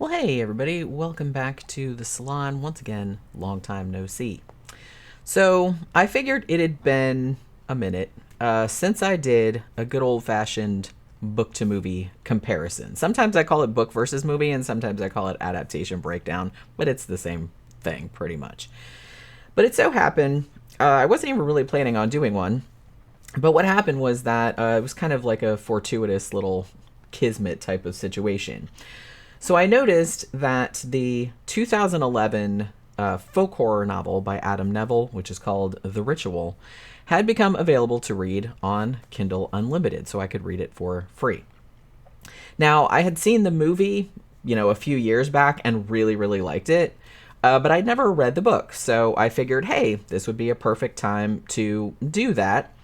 Well, hey everybody, welcome back to the salon. Once again, long time no see. So, I figured it had been a minute since I did a good old fashioned book to movie comparison. Sometimes I call it book versus movie, and sometimes I call it adaptation breakdown, but it's the same thing pretty much. But it so happened, I wasn't even really planning on doing one, but what happened was that it was kind of like a fortuitous little kismet type of situation. So I noticed that the 2011 folk horror novel by Adam Nevill, which is called The Ritual, had become available to read on Kindle Unlimited, so I could read it for free. Now, I had seen the movie, a few years back and really, really liked it, but I'd never read the book, so I figured, hey, this would be a perfect time to do that.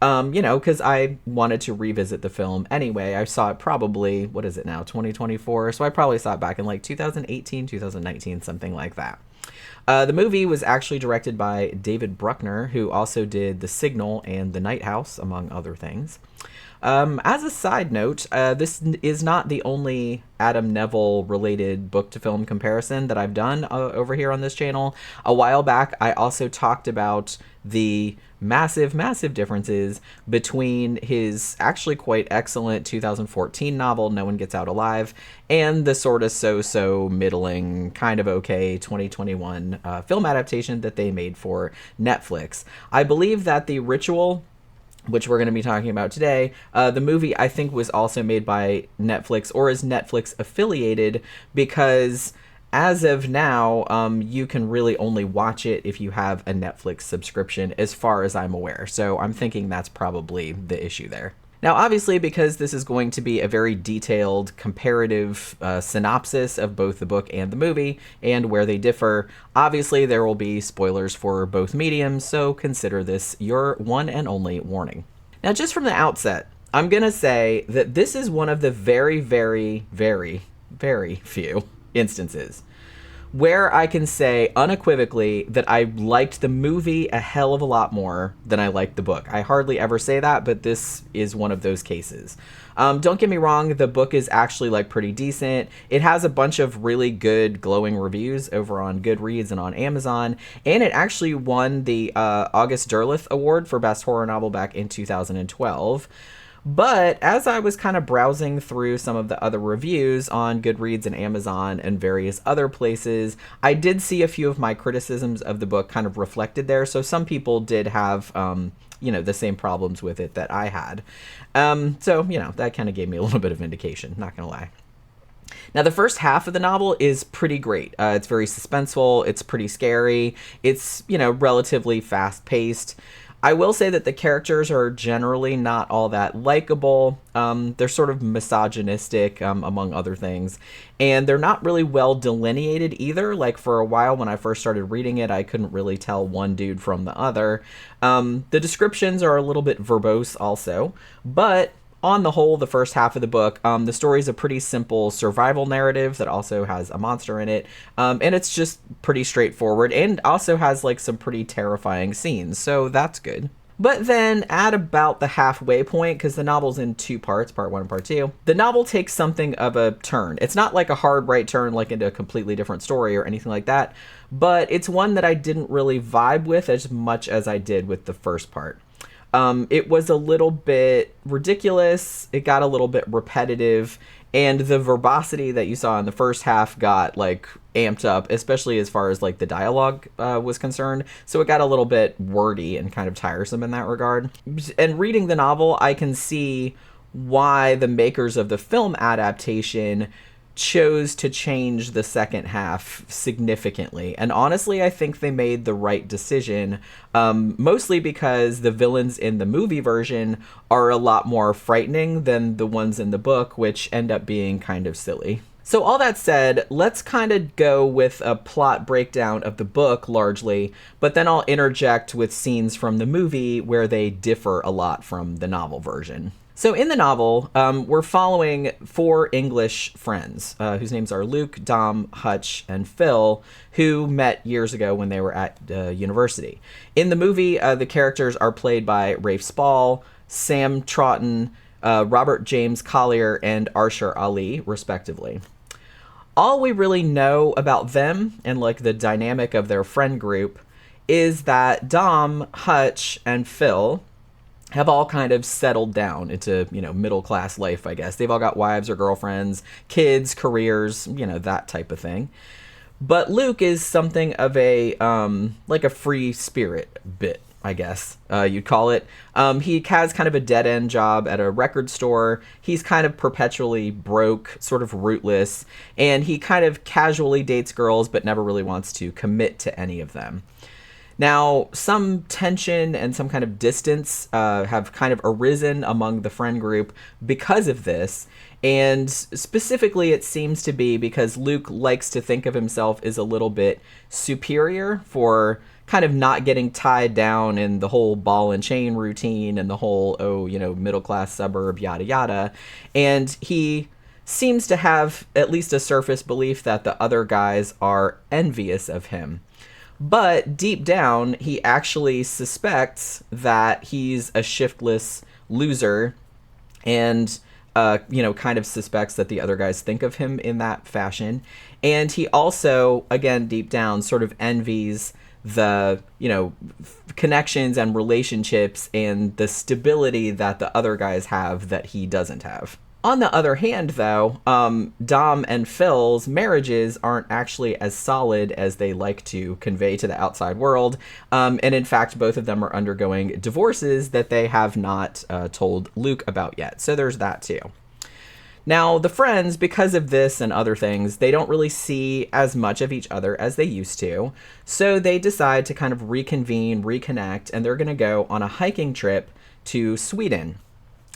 Because I wanted to revisit the film anyway. I saw it probably, what is it now, 2024? So I probably saw it back in like 2018, 2019, something like that. The movie was actually directed by David Bruckner, who also did The Signal and The Night House, among other things. As a side note, this is not the only Adam Nevill related book to film comparison that I've done over here on this channel. A while back, I also talked about the massive differences between his actually quite excellent 2014 novel, No One Gets Out Alive, and the sort of so-so middling, kind of okay 2021 film adaptation that they made for Netflix. I believe that The Ritual, which we're going to be talking about today, the movie I think was also made by Netflix or is Netflix affiliated, because as of now, you can really only watch it if you have a Netflix subscription, as far as I'm aware. So I'm thinking that's probably the issue there. Now, obviously, because this is going to be a very detailed comparative synopsis of both the book and the movie and where they differ, obviously there will be spoilers for both mediums, so consider this your one and only warning. Now, just from the outset, I'm going to say that this is one of the very few instances where I can say unequivocally that I liked the movie a hell of a lot more than I liked the book. I hardly ever say that, but this is one of those cases. Don't get me wrong, the book is actually like pretty decent. It has a bunch of really good glowing reviews over on Goodreads and on Amazon, and it actually won the August Derleth Award for Best Horror Novel back in 2012. But as I was kind of browsing through some of the other reviews on Goodreads and Amazon and various other places, I did see a few of my criticisms of the book kind of reflected there. So some people did have, the same problems with it that I had. That kind of gave me a little bit of indication, not going to lie. Now, the first half of the novel is pretty great. It's very suspenseful. It's pretty scary. It's, relatively fast-paced. I will say that the characters are generally not all that likable. They're sort of misogynistic, among other things. And they're not really well delineated either. Like, for a while when I first started reading it, I couldn't really tell one dude from the other. The descriptions are a little bit verbose also. But on the whole, the first half of the book, the story is a pretty simple survival narrative that also has a monster in it. And it's just pretty straightforward and also has like some pretty terrifying scenes. So that's good. But then at about the halfway point, because the novel's in two parts, part one and part two, the novel takes something of a turn. It's not like a hard right turn, like into a completely different story or anything like that. But it's one that I didn't really vibe with as much as I did with the first part. It was a little bit ridiculous. It got a little bit repetitive, and the verbosity that you saw in the first half got like amped up, especially as far as like the dialogue was concerned. So it got a little bit wordy and kind of tiresome in that regard. And reading the novel, I can see why the makers of the film adaptation chose to change the second half significantly. And honestly, I think they made the right decision, mostly because the villains in the movie version are a lot more frightening than the ones in the book, which end up being kind of silly. So all that said, let's kind of go with a plot breakdown of the book largely, but then I'll interject with scenes from the movie where they differ a lot from the novel version. So in the novel, we're following four English friends whose names are Luke, Dom, Hutch, and Phil, who met years ago when they were at university. In the movie, the characters are played by Rafe Spall, Sam Troughton, Robert James Collier, and Arshar Ali, respectively. All we really know about them and like the dynamic of their friend group is that Dom, Hutch, and Phil have all kind of settled down into, middle class life, I guess. They've all got wives or girlfriends, kids, careers, that type of thing. But Luke is something of a like a free spirit bit, I guess you'd call it. He has kind of a dead end job at a record store. He's kind of perpetually broke, sort of rootless, and he kind of casually dates girls but never really wants to commit to any of them. Now, some tension and some kind of distance have kind of arisen among the friend group because of this. And specifically, it seems to be because Luke likes to think of himself as a little bit superior for kind of not getting tied down in the whole ball and chain routine and the whole, middle class suburb, yada, yada. And he seems to have at least a surface belief that the other guys are envious of him. But deep down, he actually suspects that he's a shiftless loser and, kind of suspects that the other guys think of him in that fashion. And he also, again, deep down, sort of envies the, connections and relationships and the stability that the other guys have that he doesn't have. On the other hand, though, Dom and Phil's marriages aren't actually as solid as they like to convey to the outside world. And in fact, both of them are undergoing divorces that they have not told Luke about yet. So there's that too. Now, the friends, because of this and other things, they don't really see as much of each other as they used to. So they decide to kind of reconvene, reconnect, and they're going to go on a hiking trip to Sweden.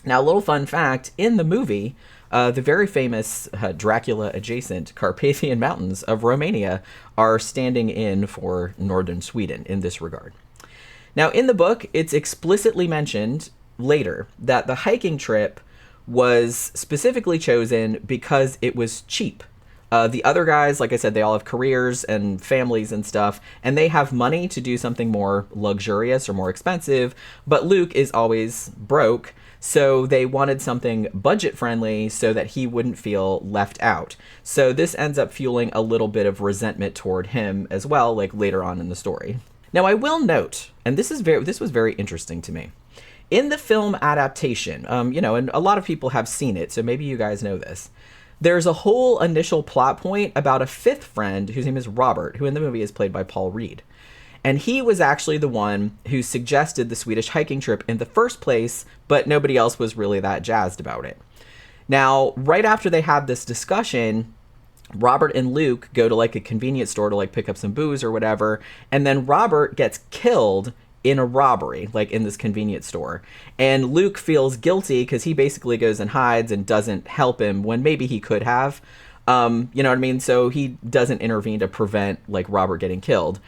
Now, a little fun fact, in the movie, the very famous Dracula-adjacent Carpathian Mountains of Romania are standing in for northern Sweden in this regard. Now, in the book, it's explicitly mentioned later that the hiking trip was specifically chosen because it was cheap. The other guys, like I said, they all have careers and families and stuff, and they have money to do something more luxurious or more expensive, but Luke is always broke. So they wanted something budget-friendly so that he wouldn't feel left out. So this ends up fueling a little bit of resentment toward him as well, like later on in the story. Now, I will note, and this was very interesting to me. In the film adaptation, and a lot of people have seen it, so maybe you guys know this. There's a whole initial plot point about a fifth friend whose name is Robert, who in the movie is played by Paul Reed. And he was actually the one who suggested the Swedish hiking trip in the first place, but nobody else was really that jazzed about it. Now, right after they have this discussion, Robert and Luke go to like a convenience store to like pick up some booze or whatever, and then Robert gets killed in a robbery, like in this convenience store. And Luke feels guilty because he basically goes and hides and doesn't help him when maybe he could have. You know what I mean? So he doesn't intervene to prevent like Robert getting killed.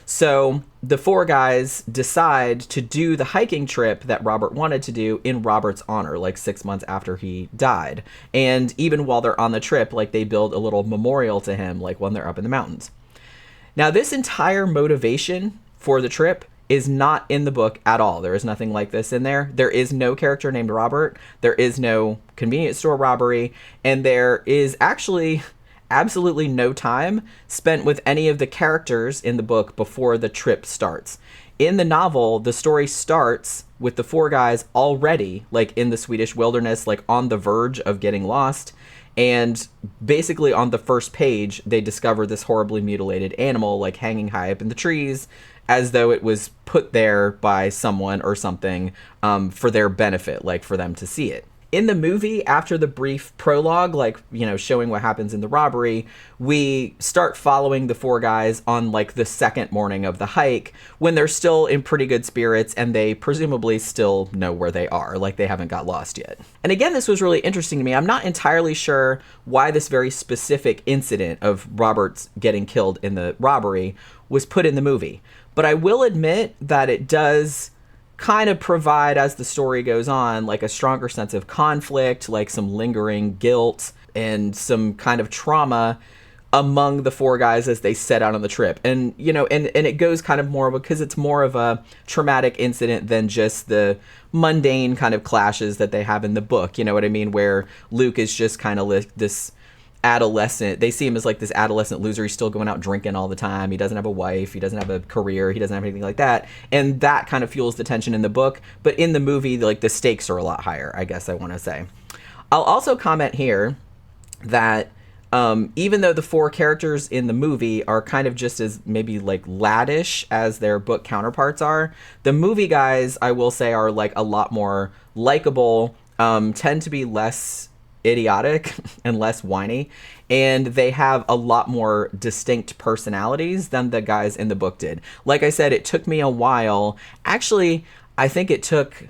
So the four guys decide to do the hiking trip that Robert wanted to do in Robert's honor, like 6 months after he died. And even while they're on the trip, like they build a little memorial to him, like when they're up in the mountains. Now, this entire motivation for the trip is not in the book at all. There is nothing like this in there. There is no character named Robert. There is no convenience store robbery. And there is actually absolutely no time spent with any of the characters in the book before the trip starts. In the novel, the story starts with the four guys already, like in the Swedish wilderness, like on the verge of getting lost. And basically on the first page, they discover this horribly mutilated animal, like hanging high up in the trees, as though it was put there by someone or something for their benefit, like for them to see it. In the movie, after the brief prologue, like, showing what happens in the robbery, we start following the four guys on like the second morning of the hike when they're still in pretty good spirits and they presumably still know where they are, like they haven't got lost yet. And again, this was really interesting to me. I'm not entirely sure why this very specific incident of Robert's getting killed in the robbery was put in the movie. But I will admit that it does kind of provide, as the story goes on, like a stronger sense of conflict, like some lingering guilt and some kind of trauma among the four guys as they set out on the trip. And, and it goes kind of more because it's more of a traumatic incident than just the mundane kind of clashes that they have in the book. You know what I mean? Where Luke is just kind of like this adolescent. They see him as like this adolescent loser. He's still going out drinking all the time. He doesn't have a wife. He doesn't have a career. He doesn't have anything like that. And that kind of fuels the tension in the book. But in the movie, like the stakes are a lot higher, I guess I want to say. I'll also comment here that even though the four characters in the movie are kind of just as maybe like laddish as their book counterparts are, the movie guys, I will say, are like a lot more likable, tend to be less idiotic and less whiny, and they have a lot more distinct personalities than the guys in the book did. Like I said, it took me a while. Actually, I think it took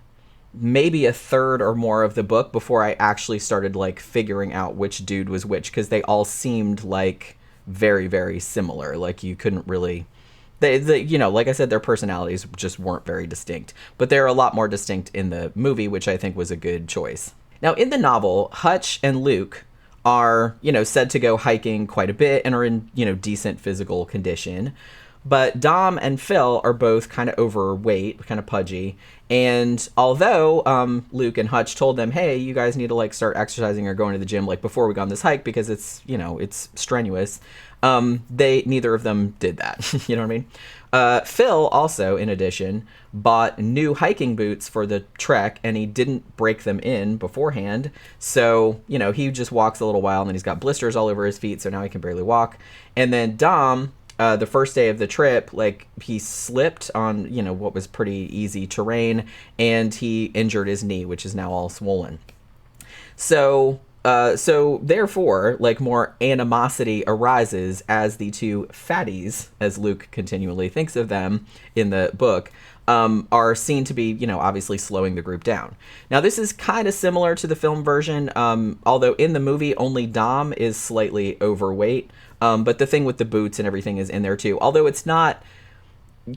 maybe a third or more of the book before I actually started like figuring out which dude was which, because they all seemed like very, very similar. Like you couldn't really, they you know, like I said, their personalities just weren't very distinct, but they're a lot more distinct in the movie, which I think was a good choice. Now in the novel, Hutch and Luke are, you know, said to go hiking quite a bit and are in, you know, decent physical condition. But Dom and Phil are both kind of overweight, kind of pudgy. And although Luke and Hutch told them, hey, you guys need to like start exercising or going to the gym like before we go on this hike because it's, you know, it's strenuous, neither of them did that. You know what I mean? Phil also, in addition, bought new hiking boots for the trek, and he didn't break them in beforehand. So, you know, he just walks a little while and then he's got blisters all over his feet, so now he can barely walk. And then Dom, the first day of the trip, like he slipped on, you know, what was pretty easy terrain, and he injured his knee, which is now all swollen. So therefore, like more animosity arises as the two fatties, as Luke continually thinks of them in the book, are seen to be, you know, obviously slowing the group down. Now, this is kind of similar to the film version, although in the movie, only Dom is slightly overweight. But the thing with the boots and everything is in there too, although it's not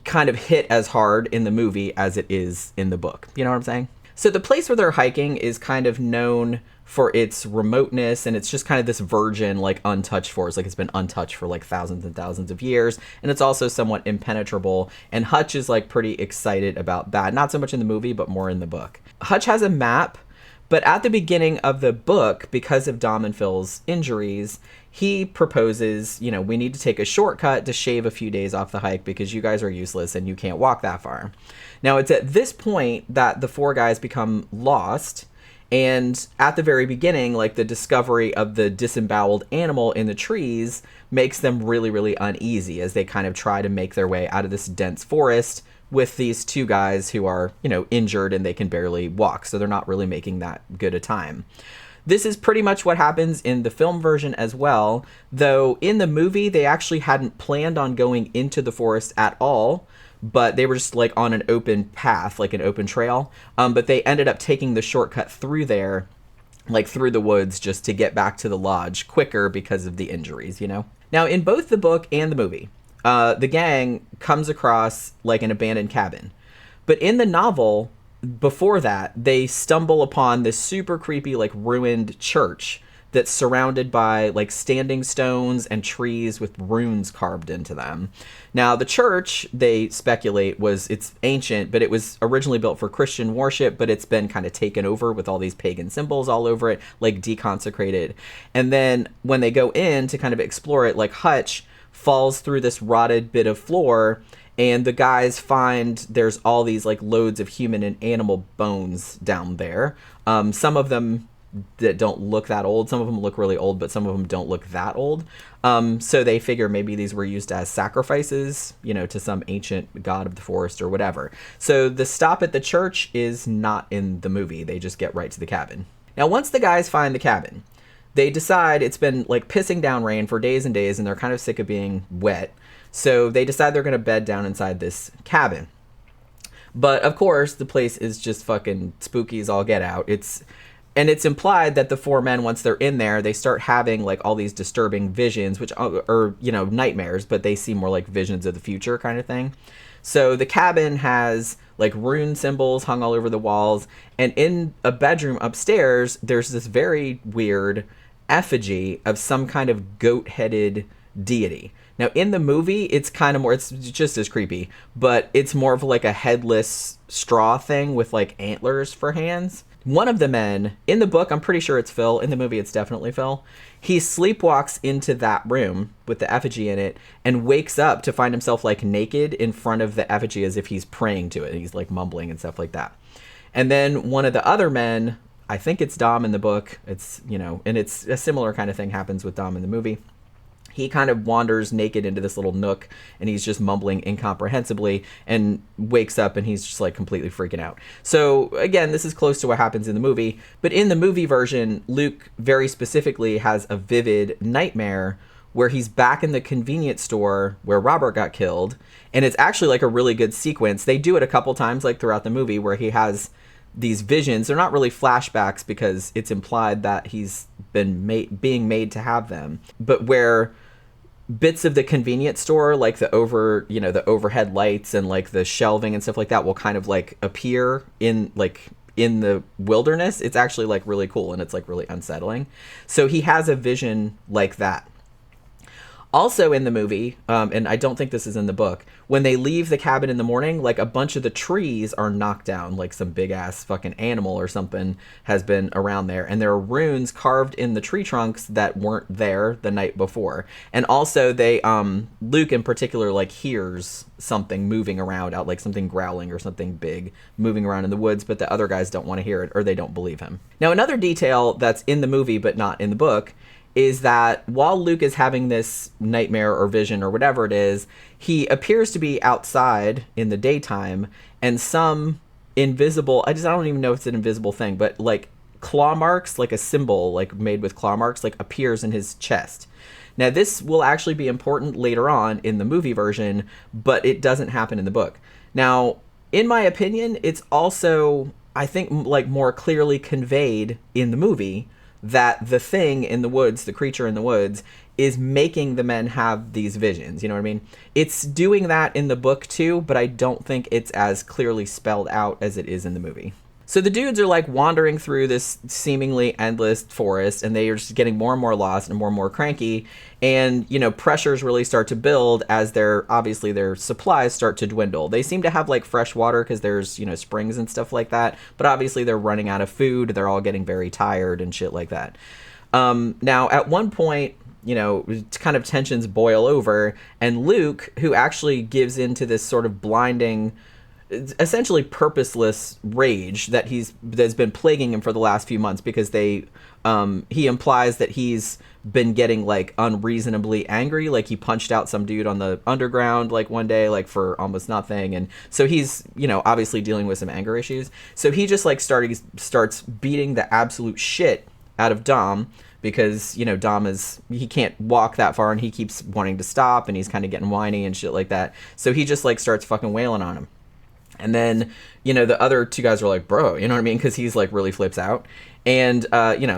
kind of hit as hard in the movie as it is in the book. You know what I'm saying? So the place where they're hiking is kind of known for its remoteness, and it's just kind of this virgin, like untouched forest. Like it's been untouched for like thousands and thousands of years, and it's also somewhat impenetrable. And Hutch is like pretty excited about that. Not so much in the movie, but more in the book. Hutch has a map, but at the beginning of the book, because of Dom and Phil's injuries, he proposes, you know, we need to take a shortcut to shave a few days off the hike because you guys are useless and you can't walk that far. Now, it's at this point that the four guys become lost. And at the very beginning, like the discovery of the disemboweled animal in the trees makes them really, really uneasy as they kind of try to make their way out of this dense forest with these two guys who are, you know, injured and they can barely walk. So they're not really making that good a time. This is pretty much what happens in the film version as well, though in the movie, they actually hadn't planned on going into the forest at all, but they were just like on an open path, like an open trail. But they ended up taking the shortcut through there, like through the woods, just to get back to the lodge quicker because of the injuries, you know? Now, in both the book and the movie, the gang comes across like an abandoned cabin. But in the novel, before that, they stumble upon this super creepy, like ruined church that's surrounded by like standing stones and trees with runes carved into them. Now, the church, they speculate, it's ancient, but it was originally built for Christian worship, but it's been kind of taken over with all these pagan symbols all over it, like deconsecrated. And then when they go in to kind of explore it, like Hutch falls through this rotted bit of floor, and the guys find there's all these like loads of human and animal bones down there. Some of them that don't look that old. Some of them look really old, but some of them don't look that old. So they figure maybe these were used as sacrifices, you know, to some ancient god of the forest or whatever. So the stop at the church is not in the movie. They just get right to the cabin. Now, once the guys find the cabin, they decide it's been like pissing down rain for days and days, and they're kind of sick of being wet. So they decide they're going to bed down inside this cabin. But of course, the place is just fucking spooky as all get out. It's implied that the four men, once they're in there, they start having like all these disturbing visions, which are, you know, nightmares, but they seem more like visions of the future kind of thing. So the cabin has like rune symbols hung all over the walls. And in a bedroom upstairs, there's this very weird effigy of some kind of goat-headed deity. Now, in the movie, it's kind of more, it's just as creepy, but it's more of like a headless straw thing with like antlers for hands. One of the men, in the book, I'm pretty sure it's Phil. In the movie, it's definitely Phil. He sleepwalks into that room with the effigy in it and wakes up to find himself like naked in front of the effigy as if he's praying to it. He's like mumbling and stuff like that. And then one of the other men, I think it's Dom in the book. It's, and it's a similar kind of thing happens with Dom in the movie. He kind of wanders naked into this little nook and he's just mumbling incomprehensibly and wakes up and he's just like completely freaking out. So again, this is close to what happens in the movie, but in the movie version, Luke very specifically has a vivid nightmare where he's back in the convenience store where Robert got killed. And it's actually like a really good sequence. They do it a couple times like throughout the movie where he has these visions. They're not really flashbacks because it's implied that he's been being made to have them, but where bits of the convenience store, like the overhead lights and like the shelving and stuff like that will kind of like appear in the wilderness. It's actually like really cool and it's like really unsettling. So he has a vision like that. Also in the movie, and I don't think this is in the book, when they leave the cabin in the morning, like a bunch of the trees are knocked down, like some big ass fucking animal or something has been around there. And there are runes carved in the tree trunks that weren't there the night before. And also they, Luke in particular, like hears something moving around out, like something growling or something big moving around in the woods, but the other guys don't want to hear it or they don't believe him. Now, another detail that's in the movie, but not in the book, is that while Luke is having this nightmare or vision or whatever it is, he appears to be outside in the daytime and some invisible, I don't even know if it's an invisible thing, but like claw marks, like a symbol like made with claw marks, like appears in his chest. Now this will actually be important later on in the movie version, but it doesn't happen in the book. Now, in my opinion, it's also, I think, like more clearly conveyed in the movie that the thing in the woods, the creature in the woods, is making the men have these visions. You know what I mean? It's doing that in the book too, but I don't think it's as clearly spelled out as it is in the movie. So the dudes are like wandering through this seemingly endless forest and they are just getting more and more lost and more cranky. And, pressures really start to build as obviously their supplies start to dwindle. They seem to have like fresh water because there's, springs and stuff like that. But obviously they're running out of food. They're all getting very tired and shit like that. Now, at one point, kind of tensions boil over. And Luke, who actually gives into this sort of blinding, essentially purposeless rage that's been plaguing him for the last few months because he implies that he's been getting like unreasonably angry, like he punched out some dude on the underground like one day like for almost nothing, and so he's obviously dealing with some anger issues. So he just like starts beating the absolute shit out of Dom because Dom he can't walk that far and he keeps wanting to stop and he's kind of getting whiny and shit like that. So he just like starts fucking wailing on him. And then, the other two guys are like, bro, you know what I mean? Because he's like really flips out. And,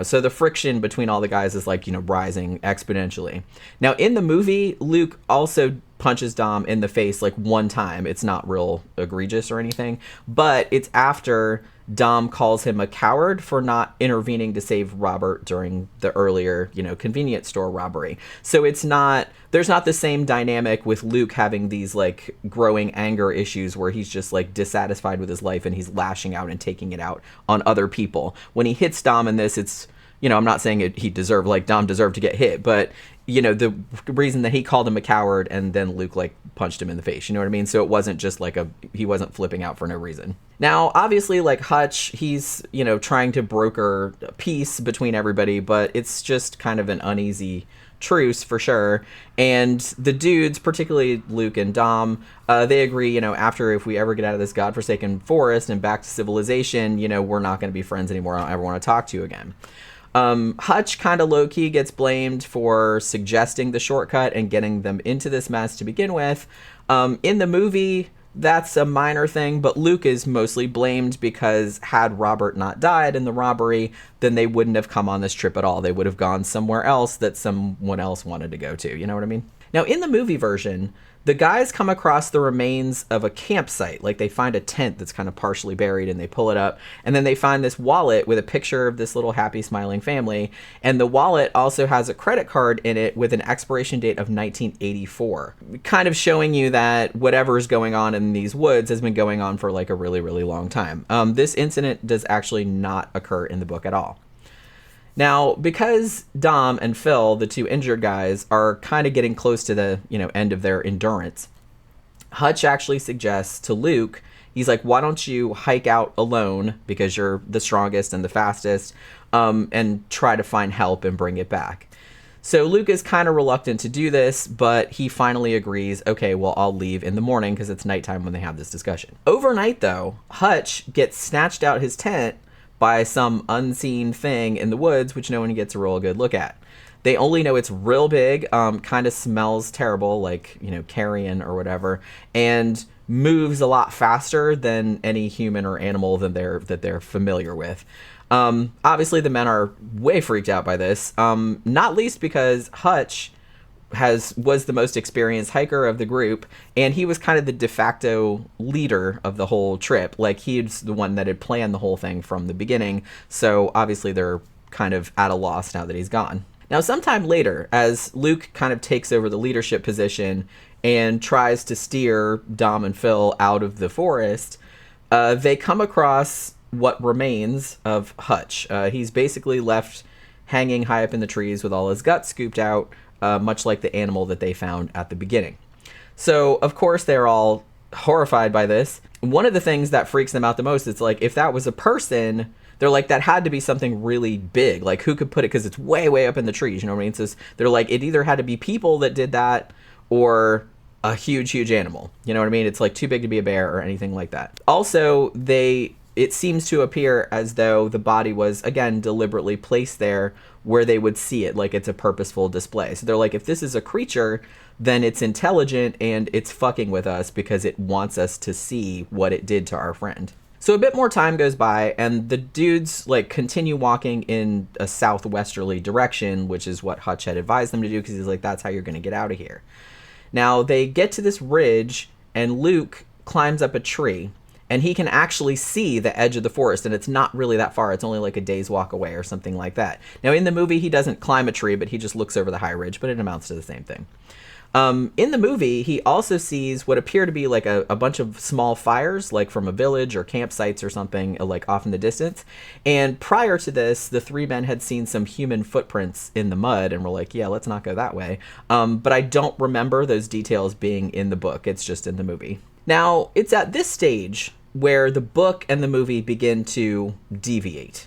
so the friction between all the guys is like, rising exponentially. Now, in the movie, Luke also punches Dom in the face like one time. It's not real egregious or anything, but it's after Dom calls him a coward for not intervening to save Robert during the earlier, convenience store robbery. So there's not the same dynamic with Luke having these like growing anger issues where he's just like dissatisfied with his life and he's lashing out and taking it out on other people. When he hits Dom in this, it's, I'm not saying Dom deserved to get hit, but the reason that he called him a coward and then Luke like punched him in the face, you know what I mean? So it wasn't just like he wasn't flipping out for no reason. Now, obviously, like Hutch, he's, trying to broker peace between everybody, but it's just kind of an uneasy truce for sure. And the dudes, particularly Luke and Dom, they agree, after if we ever get out of this godforsaken forest and back to civilization, we're not going to be friends anymore. I don't ever want to talk to you again. Hutch kind of low-key gets blamed for suggesting the shortcut and getting them into this mess to begin with. In the movie, that's a minor thing, but Luke is mostly blamed because had Robert not died in the robbery, then they wouldn't have come on this trip at all. They would have gone somewhere else that someone else wanted to go to. You know what I mean? Now, in the movie version, the guys come across the remains of a campsite. Like, they find a tent that's kind of partially buried and they pull it up. And then they find this wallet with a picture of this little happy, smiling family. And the wallet also has a credit card in it with an expiration date of 1984. Kind of showing you that whatever's going on in these woods has been going on for like a really, really long time. This incident does actually not occur in the book at all. Now, because Dom and Phil, the two injured guys, are kind of getting close to the, end of their endurance, Hutch actually suggests to Luke, he's like, why don't you hike out alone because you're the strongest and the fastest, and try to find help and bring it back. So Luke is kind of reluctant to do this, but he finally agrees, okay, well, I'll leave in the morning because it's nighttime when they have this discussion. Overnight, though, Hutch gets snatched out his tent by some unseen thing in the woods, which no one gets a real good look at. They only know it's real big, kind of smells terrible, like, carrion or whatever, and moves a lot faster than any human or animal that they're familiar with. Obviously, the men are way freaked out by this, not least because Hutch was the most experienced hiker of the group, and he was kind of the de facto leader of the whole trip. Like, he's the one that had planned the whole thing from the beginning, so obviously they're kind of at a loss now that he's gone. Now, sometime later, as Luke kind of takes over the leadership position and tries to steer Dom and Phil out of the forest, they come across what remains of Hutch. He's basically left hanging high up in the trees with all his guts scooped out, much like the animal that they found at the beginning. So, of course, they're all horrified by this. One of the things that freaks them out the most is, like, if that was a person, they're like, that had to be something really big. Like, who could put it? Because it's way, way up in the trees, you know what I mean? So they're like, it either had to be people that did that or a huge, huge animal. You know what I mean? It's, like, too big to be a bear or anything like that. Also, it seems to appear as though the body was, again, deliberately placed there where they would see it, like it's a purposeful display. So they're like, if this is a creature, then it's intelligent and it's fucking with us because it wants us to see what it did to our friend. So a bit more time goes by, and the dudes, like, continue walking in a southwesterly direction, which is what Hutch had advised them to do, because he's like, that's how you're going to get out of here. Now, they get to this ridge, and Luke climbs up a tree, and he can actually see the edge of the forest, and it's not really that far. It's only like a day's walk away or something like that. Now, in the movie, he doesn't climb a tree, but he just looks over the high ridge, but it amounts to the same thing. In the movie, he also sees what appear to be like a bunch of small fires, like from a village or campsites or something, like off in the distance. And prior to this, the three men had seen some human footprints in the mud and were like, yeah, let's not go that way. But I don't remember those details being in the book. It's just in the movie. Now, it's at this stage where the book and the movie begin to deviate.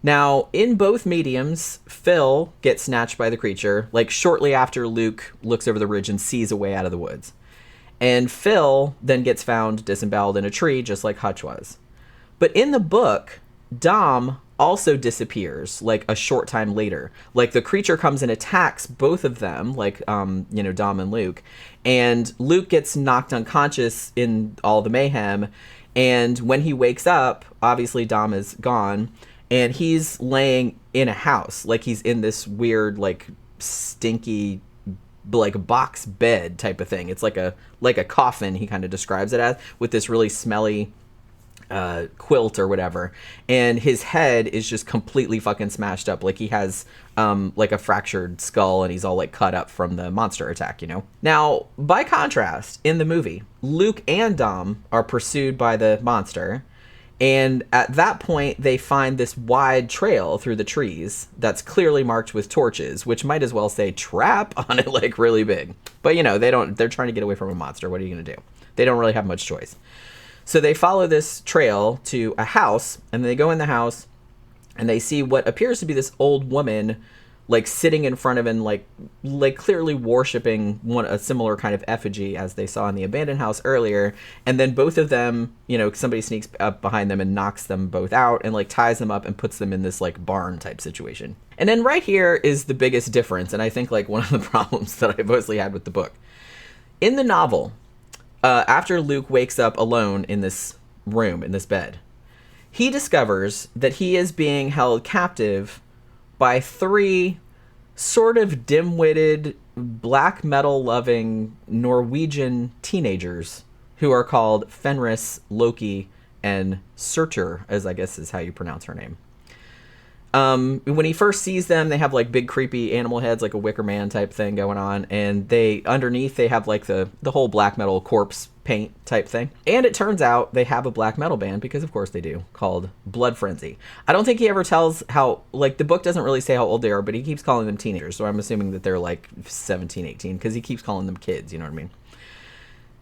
Now, in both mediums, Phil gets snatched by the creature, like shortly after Luke looks over the ridge and sees a way out of the woods. And Phil then gets found disemboweled in a tree, just like Hutch was. But in the book, Dom also disappears, like a short time later. Like, the creature comes and attacks both of them, like, Dom and Luke. And Luke gets knocked unconscious in all the mayhem. And when he wakes up, obviously Dom is gone. And he's laying in a house, like he's in this weird, like, stinky, like, box bed type of thing. It's like a coffin, he kind of describes it as, with this really smelly quilt or whatever. And his head is just completely fucking smashed up. Like, he has like a fractured skull, and he's all, like, cut up from the monster attack, you know? Now, by contrast, in the movie, Luke and Dom are pursued by the monster. And at that point, they find this wide trail through the trees that's clearly marked with torches, which might as well say trap on it, like, really big. But, they're trying to get away from a monster. What are you going to do? They don't really have much choice. So they follow this trail to a house, and they go in the house, and they see what appears to be this old woman, like, sitting in front of and like clearly worshiping a similar kind of effigy as they saw in the abandoned house earlier. And then both of them, somebody sneaks up behind them and knocks them both out and, like, ties them up and puts them in this, like, barn type situation. And then right here is the biggest difference, and I think, like, one of the problems that I mostly had with the book. In the novel, after Luke wakes up alone in this room, in this bed, he discovers that he is being held captive by three sort of dim-witted, black metal loving Norwegian teenagers who are called Fenris, Loki, and Surtur, as I guess is how you pronounce her name. When he first sees them, they have like big creepy animal heads, like a Wicker Man type thing going on, and underneath they have like the whole black metal corpse paint type thing. And it turns out they have a black metal band, because of course they do, called Blood Frenzy. I don't think he ever tells how, like, the book doesn't really say how old they are, but he keeps calling them teenagers, so I'm assuming that they're like 17, 18, because he keeps calling them kids, you know what I mean?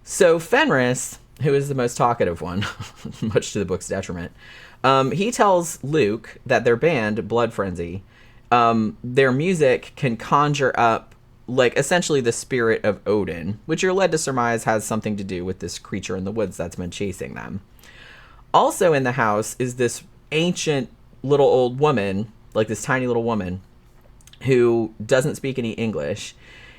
So Fenris, who is the most talkative one, much to the book's detriment, he tells Luke that their band, Blood Frenzy, their music can conjure up, like, essentially the spirit of Odin, which you're led to surmise has something to do with this creature in the woods that's been chasing them. Also in the house is this ancient little old woman, like this tiny little woman, who doesn't speak any English.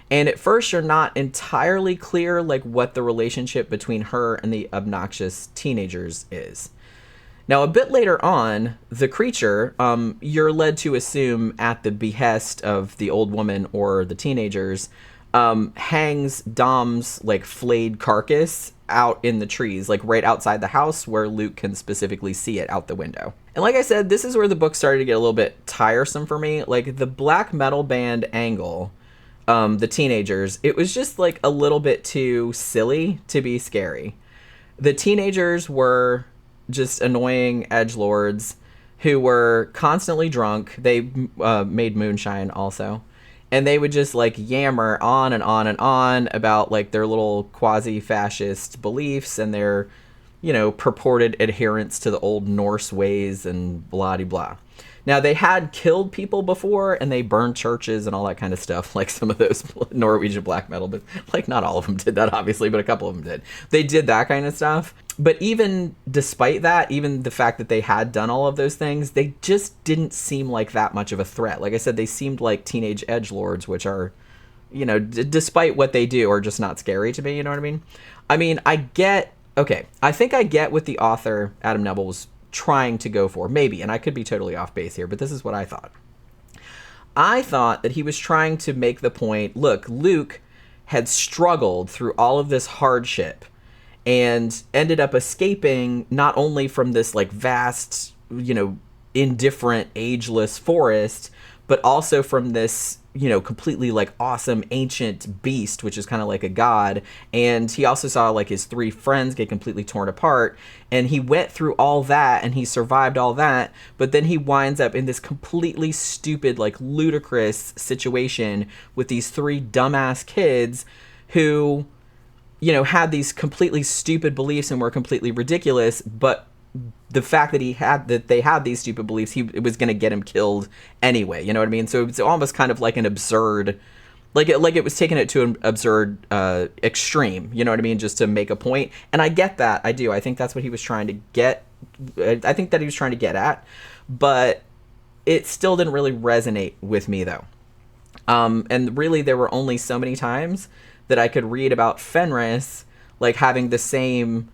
And at first you're not entirely clear, like, what the relationship between her and the obnoxious teenagers is. Now, a bit later on, the creature, you're led to assume at the behest of the old woman or the teenagers, hangs Dom's, like, flayed carcass out in the trees, like, right outside the house where Luke can specifically see it out the window. And like I said, this is where the book started to get a little bit tiresome for me. Like, the black metal band angle, the teenagers, it was just, like, a little bit too silly to be scary. The teenagers were just annoying edgelords who were constantly drunk. They made moonshine also, and they would just, like, yammer on and on and on about, like, their little quasi-fascist beliefs and their, you know, purported adherence to the old Norse ways and blah-de-blah. Now, they had killed people before, and they burned churches and all that kind of stuff, like some of those Norwegian black metal, but, like, not all of them did that, obviously, but a couple of them did. They did that kind of stuff. But even despite that, even the fact that they had done all of those things, they just didn't seem like that much of a threat. Like I said, they seemed like teenage edgelords, which are, you know, despite what they do, are just not scary to me, you know what I mean? I mean, I think I get what the author, Adam Nevill, was trying to go for, maybe, and I could be totally off base here, but this is what I thought. I thought that he was trying to make the point, look, Luke had struggled through all of this hardship and ended up escaping not only from this, like, vast, you know, indifferent, ageless forest, but also from this, you know, completely, like, awesome ancient beast, which is kind of like a god. And he also saw, like, his 3 friends get completely torn apart, and he went through all that and he survived all that, but then he winds up in this completely stupid, like, ludicrous situation with these 3 dumbass kids who, you know, had these completely stupid beliefs and were completely ridiculous, but the fact that they had these stupid beliefs, it was going to get him killed anyway, you know what I mean? So it's almost kind of like an absurd, like it was taking it to an absurd extreme, you know what I mean, just to make a point. And I get that, I do. I think that's what he was trying to get. I think that he was trying to get at, but it still didn't really resonate with me, though. And really, there were only so many times that I could read about Fenris, like, having the same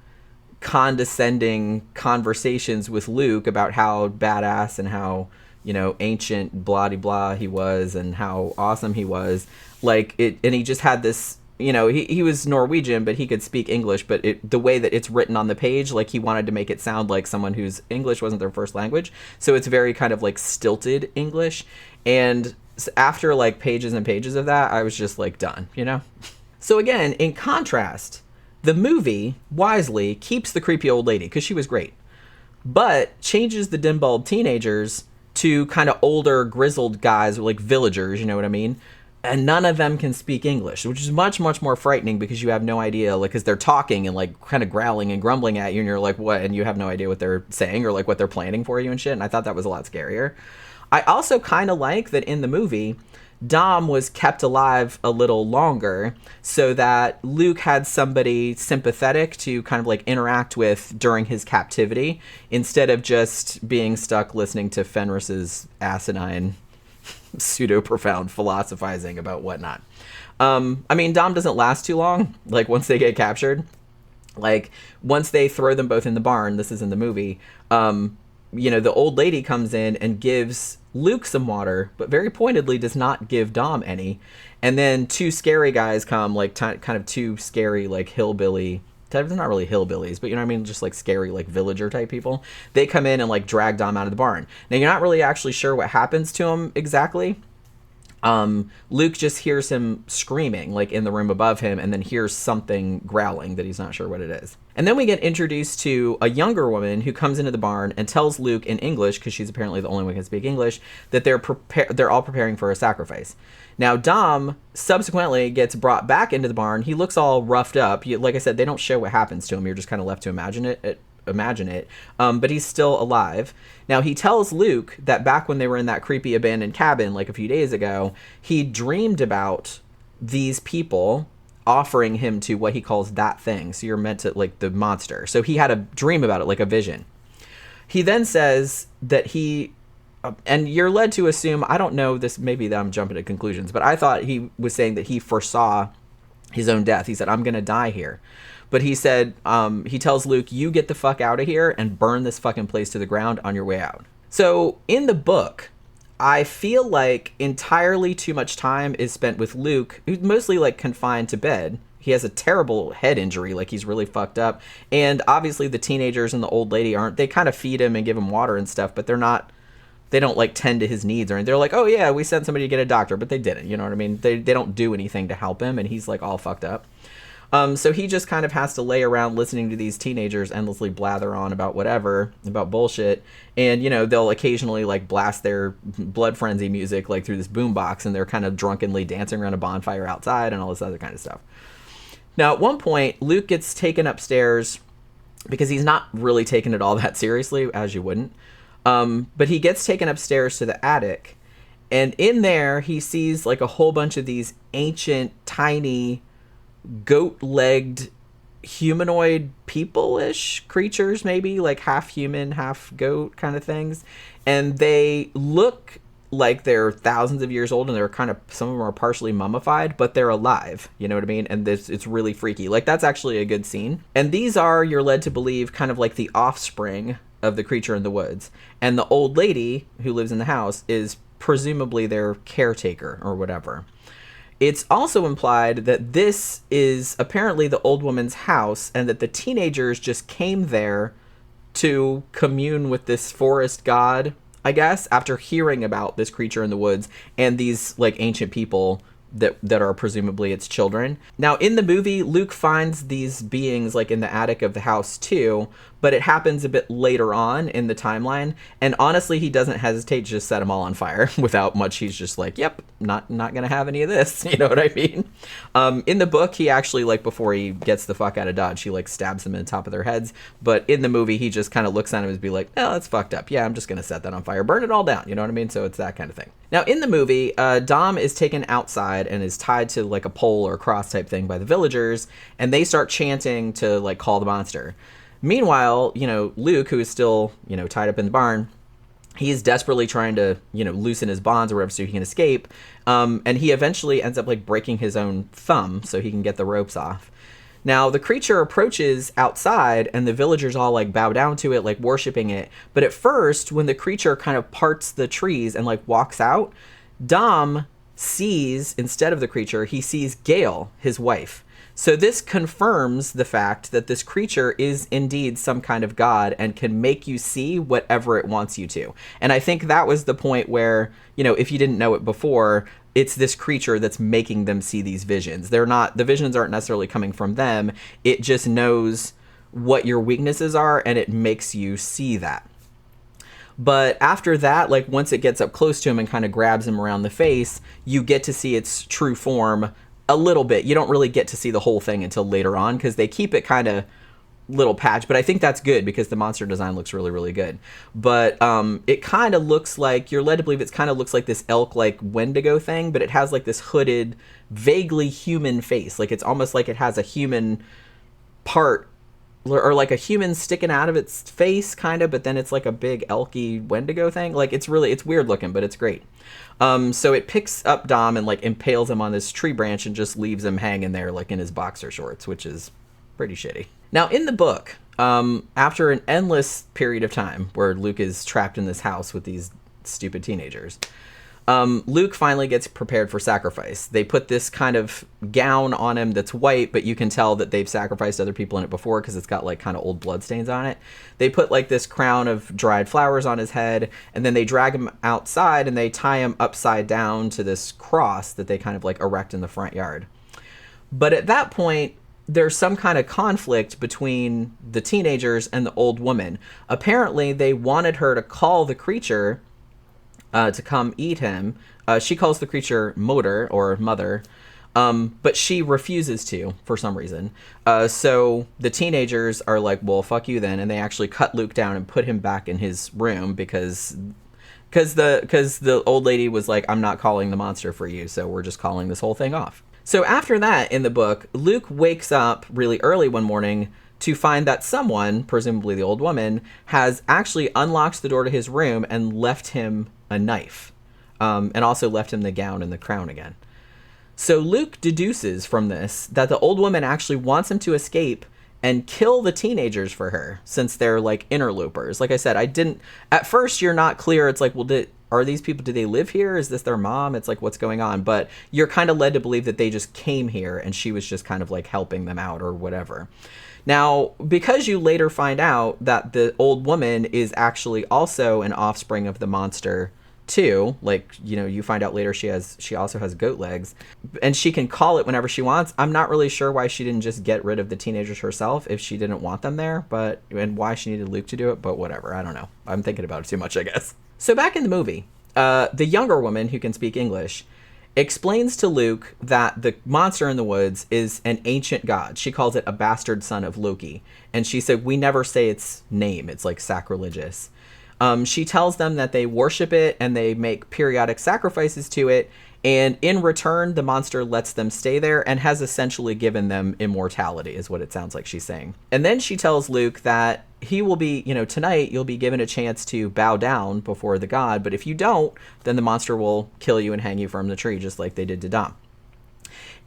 condescending conversations with Luke about how badass and how, you know, ancient blah-de-blah he was and how awesome he was. Like, it, and he just had this, you know, he was Norwegian, but he could speak English, but the way that it's written on the page, like, he wanted to make it sound like someone whose English wasn't their first language. So it's very kind of, like, stilted English. And after, like, pages and pages of that, I was just, like, done, you know? So again, in contrast, the movie, wisely, keeps the creepy old lady, because she was great, but changes the dim-bulb teenagers to kind of older, grizzled guys, like villagers, you know what I mean? And none of them can speak English, which is much, much more frightening, because you have no idea, like, because they're talking and, like, kind of growling and grumbling at you, and you're like, what? And you have no idea what they're saying or, like, what they're planning for you and shit, and I thought that was a lot scarier. I also kind of like that in the movie, Dom was kept alive a little longer so that Luke had somebody sympathetic to kind of, like, interact with during his captivity, instead of just being stuck listening to Fenris's asinine, pseudo-profound philosophizing about whatnot. I mean, Dom doesn't last too long. Like, once they get captured, like, once they throw them both in the barn, this is in the movie, you know, the old lady comes in and gives Luke some water, but very pointedly does not give Dom any. And then two scary guys come, like kind of two scary, like hillbilly. They're not really hillbillies, but you know what I mean? Just like scary, like villager type people. They come in and like drag Dom out of the barn. Now you're not really actually sure what happens to him exactly. Luke just hears him screaming, like in the room above him, and then hears something growling that he's not sure what it is. And then we get introduced to a younger woman who comes into the barn and tells Luke in English, because she's apparently the only one who can speak English, that they're all preparing for a sacrifice. Now, Dom subsequently gets brought back into the barn. He looks all roughed up. Like I said, they don't show what happens to him. You're just kind of left to imagine it. But he's still alive. Now, he tells Luke that back when they were in that creepy abandoned cabin like a few days ago, he dreamed about these people offering him to what he calls that thing. So you're meant to, like, the monster. So he had a dream about it, like a vision. He then says that he, and you're led to assume, I don't know this, maybe I'm jumping to conclusions, but I thought he was saying that he foresaw his own death. He said, I'm going to die here. But he said, he tells Luke, you get the fuck out of here and burn this fucking place to the ground on your way out. So in the book, I feel like entirely too much time is spent with Luke, who's mostly like confined to bed. He has a terrible head injury, like he's really fucked up. And obviously the teenagers and the old lady they kind of feed him and give him water and stuff, but they don't like tend to his needs or anything. They're like, oh yeah, we sent somebody to get a doctor, but they didn't, you know what I mean? They don't do anything to help him, and he's like all fucked up. So he just kind of has to lay around listening to these teenagers endlessly blather on about whatever, about bullshit. And, you know, they'll occasionally like blast their blood frenzy music like through this boombox, and they're kind of drunkenly dancing around a bonfire outside and all this other kind of stuff. Now, at one point, Luke gets taken upstairs because he's not really taking it all that seriously, as you wouldn't. But he gets taken upstairs to the attic, and in there he sees like a whole bunch of these ancient, tiny, goat-legged humanoid people-ish creatures, maybe like half human, half goat kind of things. And they look like they're thousands of years old, and they're kind of, some of them are partially mummified, but they're alive, you know what I mean? And it's really freaky. Like, that's actually a good scene. And these are, you're led to believe, kind of like the offspring of the creature in the woods. And the old lady who lives in the house is presumably their caretaker or whatever. It's also implied that this is apparently the old woman's house, and that the teenagers just came there to commune with this forest god, I guess, after hearing about this creature in the woods and these like ancient people that are presumably its children. Now, in the movie, Luke finds these beings like in the attic of the house too, but it happens a bit later on in the timeline. And honestly, he doesn't hesitate to just set them all on fire without much. He's just like, yep, not gonna have any of this. You know what I mean? In the book, he actually, like, before he gets the fuck out of Dodge, he like stabs them in the top of their heads. But in the movie, he just kind of looks at him and be like, oh, that's fucked up. Yeah, I'm just gonna set that on fire, burn it all down. You know what I mean? So it's that kind of thing. Now, in the movie, Dom is taken outside and is tied to like a pole or cross type thing by the villagers, and they start chanting to like call the monster. Meanwhile, you know, Luke, who is still, you know, tied up in the barn, he's desperately trying to, you know, loosen his bonds or whatever so he can escape. And he eventually ends up like breaking his own thumb so he can get the ropes off. Now, the creature approaches outside, and the villagers all like bow down to it, like worshiping it. But at first, when the creature kind of parts the trees and like walks out, Dom sees, instead of the creature, he sees Gale, his wife. So this confirms the fact that this creature is indeed some kind of god and can make you see whatever it wants you to. And I think that was the point where, you know, if you didn't know it before, it's this creature that's making them see these visions. The visions aren't necessarily coming from them. It just knows what your weaknesses are, and it makes you see that. But after that, like once it gets up close to him and kind of grabs him around the face, you get to see its true form a little bit. You don't really get to see the whole thing until later on, because they keep it kind of little patch, but I think that's good because the monster design looks really, really good. But it kind of looks like, you're led to believe it kind of looks like this elk like Wendigo thing, but it has like this hooded, vaguely human face. Like it's almost like it has a human part, or like a human sticking out of its face kind of, but then it's like a big elky Wendigo thing. Like it's weird looking, but it's great. So it picks up Dom and like impales him on this tree branch and just leaves him hanging there like in his boxer shorts, which is pretty shitty. Now, in the book, after an endless period of time where Luke is trapped in this house with these stupid teenagers. Luke finally gets prepared for sacrifice. They put this kind of gown on him that's white, but you can tell that they've sacrificed other people in it before because it's got like kind of old bloodstains on it. They put like this crown of dried flowers on his head, and then they drag him outside and they tie him upside down to this cross that they kind of like erect in the front yard. But at that point, there's some kind of conflict between the teenagers and the old woman. Apparently, they wanted her to call the creature to come eat him. She calls the creature Motor, or Mother, but she refuses to for some reason. So the teenagers are like, well, fuck you then, and they actually cut Luke down and put him back in his room because the old lady was like, I'm not calling the monster for you, so we're just calling this whole thing off. So after that, in the book, Luke wakes up really early one morning to find that someone, presumably the old woman, has actually unlocked the door to his room and left him a knife, and also left him the gown and the crown again. So Luke deduces from this that the old woman actually wants him to escape and kill the teenagers for her, since they're like interlopers. Like I said, at first you're not clear. It's like, well, are these people, do they live here? Is this their mom? It's like, what's going on? But you're kind of led to believe that they just came here and she was just kind of like helping them out or whatever. Now, because you later find out that the old woman is actually also an offspring of the monster too, like, you know, you find out later she also has goat legs, and she can call it whenever she wants. I'm not really sure why she didn't just get rid of the teenagers herself if she didn't want them there, and why she needed Luke to do it, but whatever, I don't know. I'm thinking about it too much, I guess. So back in the movie, the younger woman who can speak English explains to Luke that the monster in the woods is an ancient god. She calls it a bastard son of Loki. And she said, we never say its name. It's like sacrilegious. She tells them that they worship it and they make periodic sacrifices to it. And in return, the monster lets them stay there and has essentially given them immortality, is what it sounds like she's saying. And then she tells Luke that he will be, tonight you'll be given a chance to bow down before the god. But if you don't, then the monster will kill you and hang you from the tree, just like they did to Dom.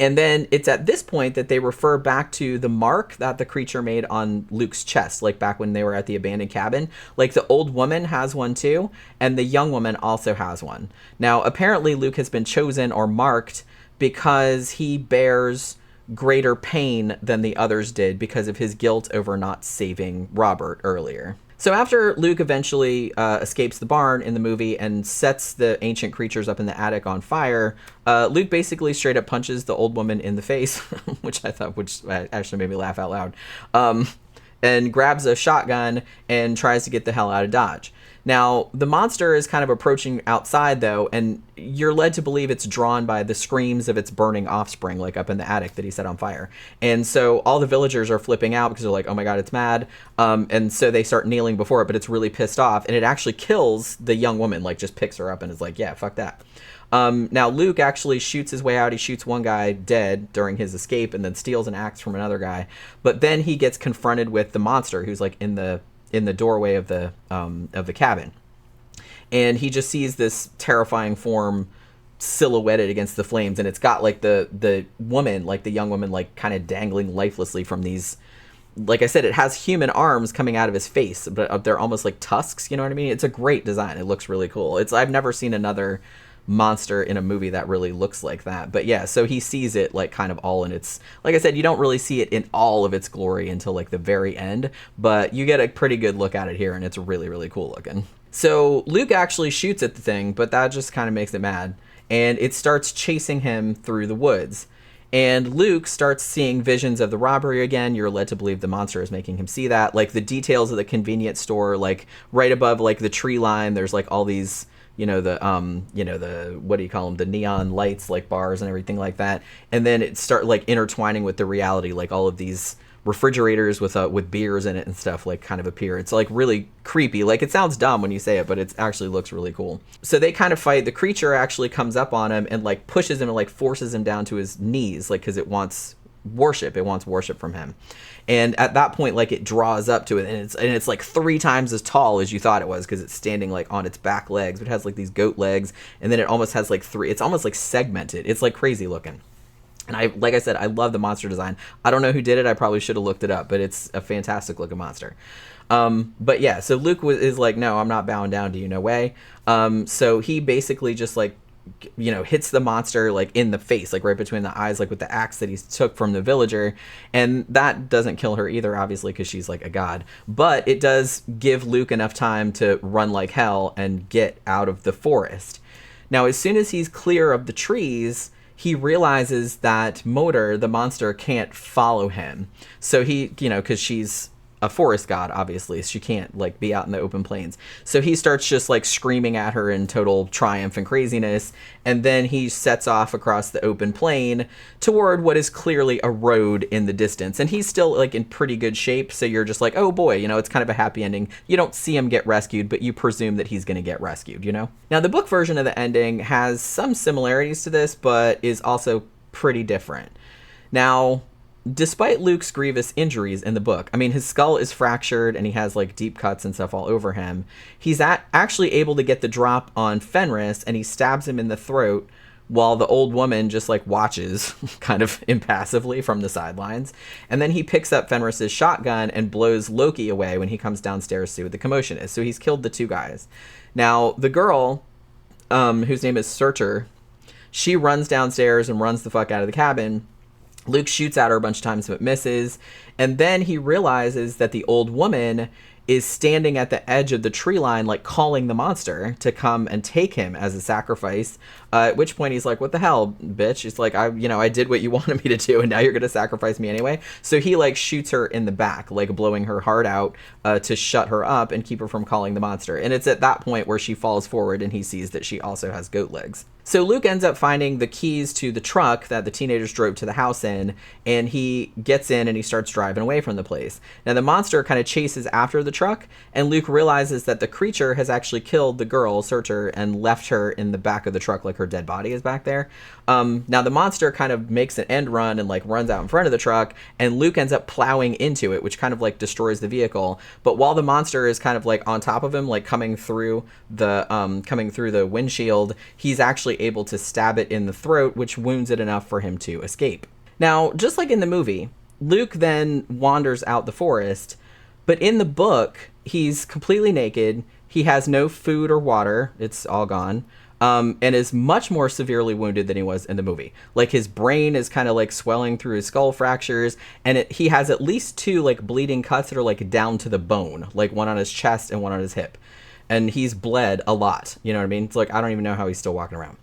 And then it's at this point that they refer back to the mark that the creature made on Luke's chest, like back when they were at the abandoned cabin. Like the old woman has one too, and the young woman also has one. Now, apparently Luke has been chosen or marked because he bears greater pain than the others did because of his guilt over not saving Robert earlier. So after Luke eventually escapes the barn in the movie and sets the ancient creatures up in the attic on fire, Luke basically straight up punches the old woman in the face, which actually made me laugh out loud, and grabs a shotgun and tries to get the hell out of Dodge. Now, the monster is kind of approaching outside, though, and you're led to believe it's drawn by the screams of its burning offspring, like up in the attic that he set on fire. And so all the villagers are flipping out because they're like, oh my god, it's mad. And so they start kneeling before it, but it's really pissed off. And it actually kills the young woman, like just picks her up and is like, yeah, fuck that. Now, Luke actually shoots his way out. He shoots one guy dead during his escape and then steals an axe from another guy. But then he gets confronted with the monster who's like in the doorway of the cabin, and he just sees this terrifying form silhouetted against the flames, and it's got like the woman, like the young woman, like kind of dangling lifelessly from these, like I said, it has human arms coming out of his face, but they're almost like tusks, you know what I mean? It's a great design. It looks really cool. I've never seen another monster in a movie that really looks like that. But yeah, so he sees it like kind of all in its, like I said, you don't really see it in all of its glory until like the very end, but you get a pretty good look at it here, and it's really, really cool looking. So Luke actually shoots at the thing, but that just kind of makes it mad, and it starts chasing him through the woods. And Luke starts seeing visions of the robbery again. You're led to believe the monster is making him see that. Like the details of the convenience store, like right above like the tree line, there's like all these, the what do you call them, the neon lights, like bars and everything like that. And then it start like intertwining with the reality, like all of these refrigerators with beers in it and stuff like kind of appear. It's like really creepy. Like it sounds dumb when you say it, but it actually looks really cool. So they kind of fight. The creature actually comes up on him and like pushes him and like forces him down to his knees, like because it wants worship. It wants worship from him. And at that point, like it draws up to it, and it's like 3 times as tall as you thought it was because it's standing like on its back legs. It has like these goat legs, and then it almost has like 3. It's almost like segmented. It's like crazy looking. And like I said, I love the monster design. I don't know who did it. I probably should have looked it up, but it's a fantastic looking monster. But yeah, so Luke is like, no, I'm not bowing down to you, no way. So he basically just like, hits the monster like in the face, like right between the eyes, like with the axe that he took from the villager. And that doesn't kill her either, obviously, because she's like a god. But it does give Luke enough time to run like hell and get out of the forest. Now, as soon as he's clear of the trees, he realizes that Motor, the monster, can't follow him. So he, because she's a forest god, obviously, she can't like be out in the open plains. So he starts just like screaming at her in total triumph and craziness, and then he sets off across the open plain toward what is clearly a road in the distance. And he's still like in pretty good shape, so you're just like, oh boy, it's kind of a happy ending. You don't see him get rescued, but you presume that he's going to get rescued, Now, the book version of the ending has some similarities to this, but is also pretty different. Now, despite Luke's grievous injuries in the book, I mean, his skull is fractured and he has like deep cuts and stuff all over him. He's actually able to get the drop on Fenris, and he stabs him in the throat while the old woman just like watches kind of impassively from the sidelines. And then he picks up Fenris's shotgun and blows Loki away when he comes downstairs to see what the commotion is. So he's killed the two guys. Now, the girl, whose name is Surtur, she runs downstairs and runs the fuck out of the cabin. Luke shoots at her a bunch of times but misses, and then he realizes that the old woman is standing at the edge of the tree line, like calling the monster to come and take him as a sacrifice. At which point he's like, "What the hell, bitch?" He's like, I did what you wanted me to do, and now you're gonna sacrifice me anyway." So he like shoots her in the back, like blowing her heart out to shut her up and keep her from calling the monster. And it's at that point where she falls forward and he sees that she also has goat legs. So Luke ends up finding the keys to the truck that the teenagers drove to the house in, and he gets in and he starts driving away from the place. Now the monster kind of chases after the truck, and Luke realizes that the creature has actually killed the girl, Surtur, and left her in the back of the truck, like her dead body is back there. Now the monster kind of makes an end run and like runs out in front of the truck, and Luke ends up plowing into it, which kind of like destroys the vehicle. But while the monster is kind of like on top of him, like coming through the windshield, he's actually able to stab it in the throat, which wounds it enough for him to escape. Now, just like in the movie, Luke then wanders out the forest, but in the book, he's completely naked. He has no food or water. It's all gone. And is much more severely wounded than he was in the movie. Like his brain is kind of like swelling through his skull fractures, and he has at least two like bleeding cuts that are like down to the bone, like one on his chest and one on his hip. And he's bled a lot. You know what I mean? It's like, I don't even know how he's still walking around.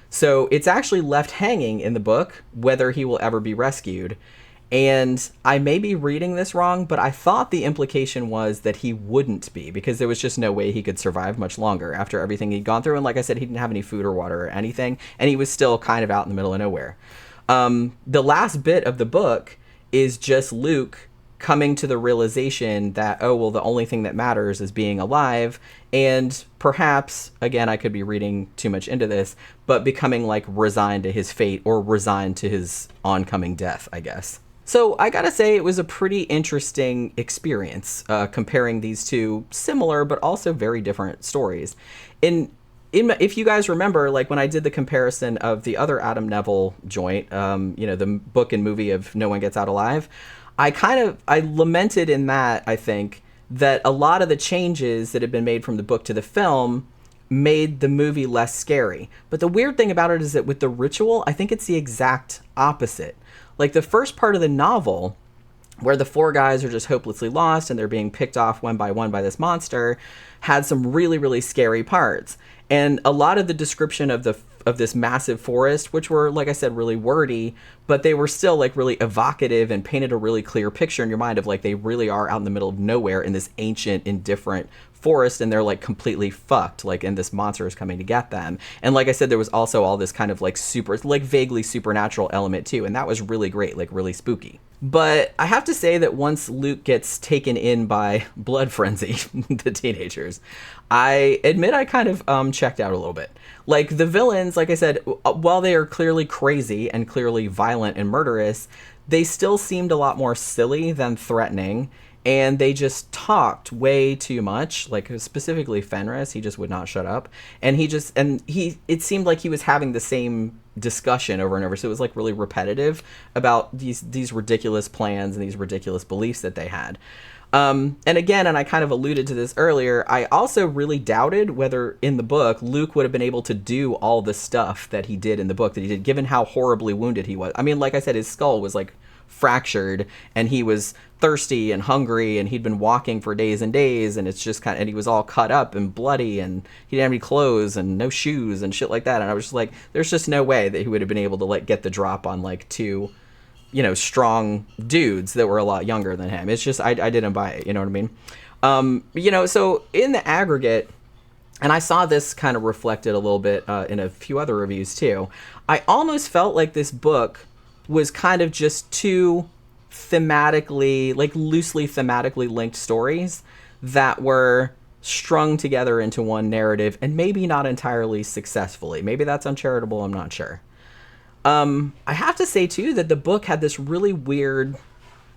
So it's actually left hanging in the book whether he will ever be rescued. And I may be reading this wrong, but I thought the implication was that he wouldn't be, because there was just no way he could survive much longer after everything he'd gone through. And like I said, he didn't have any food or water or anything, and he was still kind of out in the middle of nowhere. The last bit of the book is just Luke coming to the realization that, oh, well, the only thing that matters is being alive, and perhaps, again, I could be reading too much into this, but becoming like resigned to his fate, or resigned to his oncoming death, I guess. So I gotta say, it was a pretty interesting experience comparing these two similar but also very different stories. If you guys remember, like when I did the comparison of the other Adam Nevill joint, the book and movie of No One Gets Out Alive, I lamented in that, I think, that a lot of the changes that had been made from the book to the film made the movie less scary. But the weird thing about it is that with The Ritual, I think it's the exact opposite. Like the first part of the novel, where the four guys are just hopelessly lost and they're being picked off one by one by this monster, had some really, really scary parts. And a lot of the description of this massive forest, which were, like I said, really wordy, but they were still like really evocative and painted a really clear picture in your mind of like they really are out in the middle of nowhere in this ancient, indifferent forest, and they're like completely fucked, like, and this monster is coming to get them. And like I said, there was also all this kind of like super, like vaguely supernatural element too, and that was really great, like really spooky. But I have to say that once Luke gets taken in by Blood Frenzy, the teenagers, I admit I kind of checked out a little bit. Like the villains, like I said, while they are clearly crazy and clearly violent and murderous, they still seemed a lot more silly than threatening. And they just talked way too much, like specifically Fenris. He just would not shut up. And it seemed like he was having the same discussion over and over. So it was like really repetitive about these ridiculous plans and these ridiculous beliefs that they had. And again, and I kind of alluded to this earlier, I also really doubted whether in the book Luke would have been able to do all the stuff that he did in the book that he did, given how horribly wounded he was. I mean, like I said, his skull was like fractured, and he was thirsty and hungry, and he'd been walking for days and days, and it's just kind of, and he was all cut up and bloody, and he didn't have any clothes and no shoes and shit like that. And I was just like, there's just no way that he would have been able to like get the drop on like two, strong dudes that were a lot younger than him. It's just, I didn't buy it. You know what I mean? So in the aggregate, and I saw this kind of reflected a little bit in a few other reviews too, I almost felt like this book was kind of just two thematically, like loosely thematically linked stories that were strung together into one narrative, and maybe not entirely successfully. Maybe that's uncharitable, I'm not sure. I have to say, too, that the book had this really weird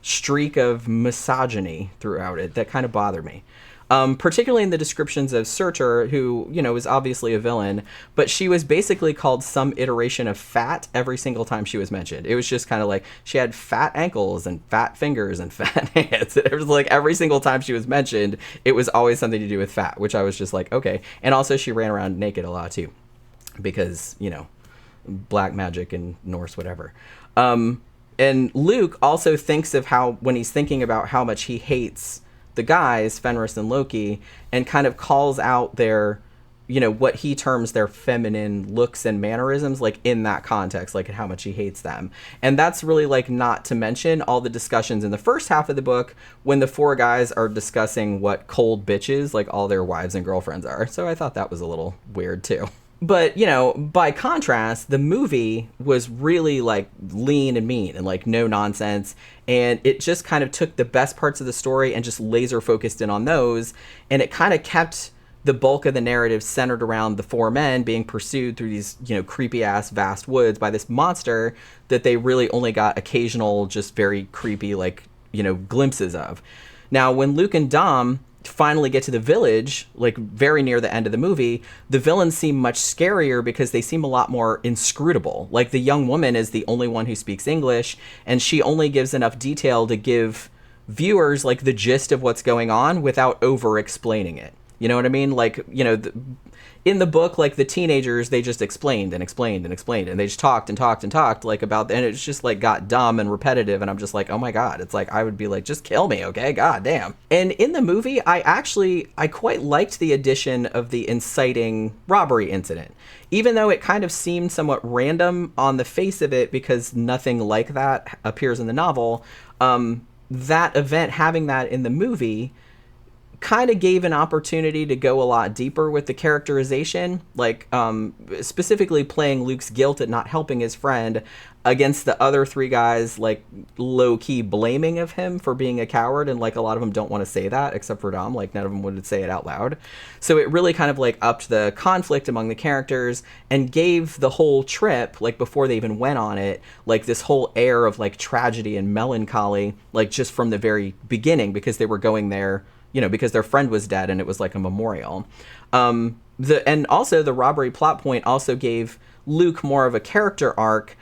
streak of misogyny throughout it that kind of bothered me. Particularly in the descriptions of Surtur, who, is obviously a villain, but she was basically called some iteration of fat every single time she was mentioned. It was just kind of like she had fat ankles and fat fingers and fat hands. It was like every single time she was mentioned, it was always something to do with fat, which I was just like, okay. And also she ran around naked a lot, too, because, black magic and Norse whatever. And Luke also thinks of how, when he's thinking about how much he hates the guys, Fenris and Loki, and kind of calls out their, what he terms their feminine looks and mannerisms, like in that context, like how much he hates them. And that's really like not to mention all the discussions in the first half of the book when the four guys are discussing what cold bitches, like all their wives and girlfriends are. So I thought that was a little weird too. But, by contrast, the movie was really, like, lean and mean and, like, no nonsense. And it just kind of took the best parts of the story and just laser focused in on those. And it kind of kept the bulk of the narrative centered around the four men being pursued through these, creepy-ass vast woods by this monster that they really only got occasional, just very creepy, like, glimpses of. Now, when Luke and Dom finally get to the village, like very near the end of the movie, the villains seem much scarier because they seem a lot more inscrutable. Like the young woman is the only one who speaks English, and she only gives enough detail to give viewers like the gist of what's going on without over explaining it. You know what I mean? Like, in the book, like the teenagers, they just explained and explained and explained, and they just talked and talked and talked like about, and it's just like got dumb and repetitive. And I'm just like, oh my God, it's like, I would be like, just kill me. Okay. God damn. And in the movie, I quite liked the addition of the inciting robbery incident, even though it kind of seemed somewhat random on the face of it because nothing like that appears in the novel. That event, having that in the movie, kind of gave an opportunity to go a lot deeper with the characterization, like specifically playing Luke's guilt at not helping his friend against the other three guys, like low-key blaming of him for being a coward, and like a lot of them don't want to say that except for Dom, like none of them would say it out loud. So it really kind of like upped the conflict among the characters and gave the whole trip, like before they even went on it, like this whole air of like tragedy and melancholy, like just from the very beginning, because they were going there, because their friend was dead and it was like a memorial. And also the robbery plot point also gave Luke more of a character arc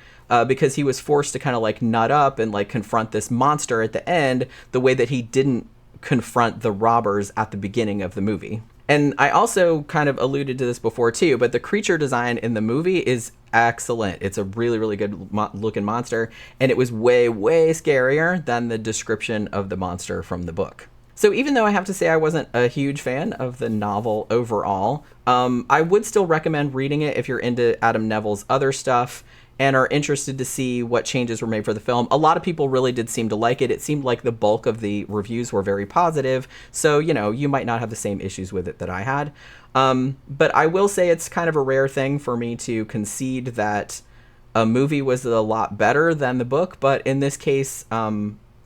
because he was forced to kind of like nut up and like confront this monster at the end the way that he didn't confront the robbers at the beginning of the movie. And I also kind of alluded to this before too, but the creature design in the movie is excellent. It's a really, really good looking monster, and it was way, way scarier than the description of the monster from the book. So even though I have to say I wasn't a huge fan of the novel overall, I would still recommend reading it if you're into Adam Nevill's other stuff and are interested to see what changes were made for the film. A lot of people really did seem to like it. It seemed like the bulk of the reviews were very positive. So, you might not have the same issues with it that I had. But I will say it's kind of a rare thing for me to concede that a movie was a lot better than the book. But in this case,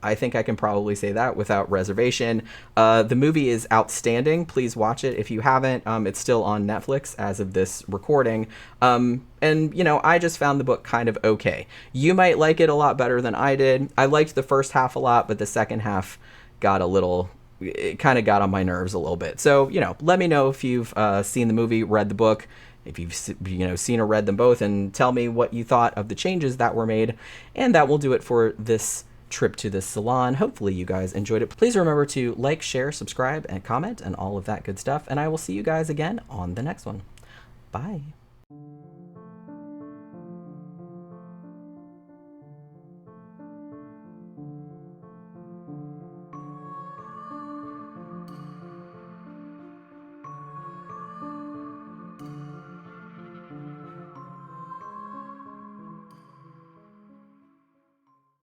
I think I can probably say that without reservation. The movie is outstanding. Please watch it if you haven't. It's still on Netflix as of this recording. And, I just found the book kind of okay. You might like it a lot better than I did. I liked the first half a lot, but the second half it kind of got on my nerves a little bit. So, let me know if you've seen the movie, read the book, if you've seen or read them both, and tell me what you thought of the changes that were made. And that will do it for this trip to the salon. Hopefully you guys enjoyed it. Please remember to like, share, subscribe, and comment, and all of that good stuff. And I will see you guys again on the next one. Bye.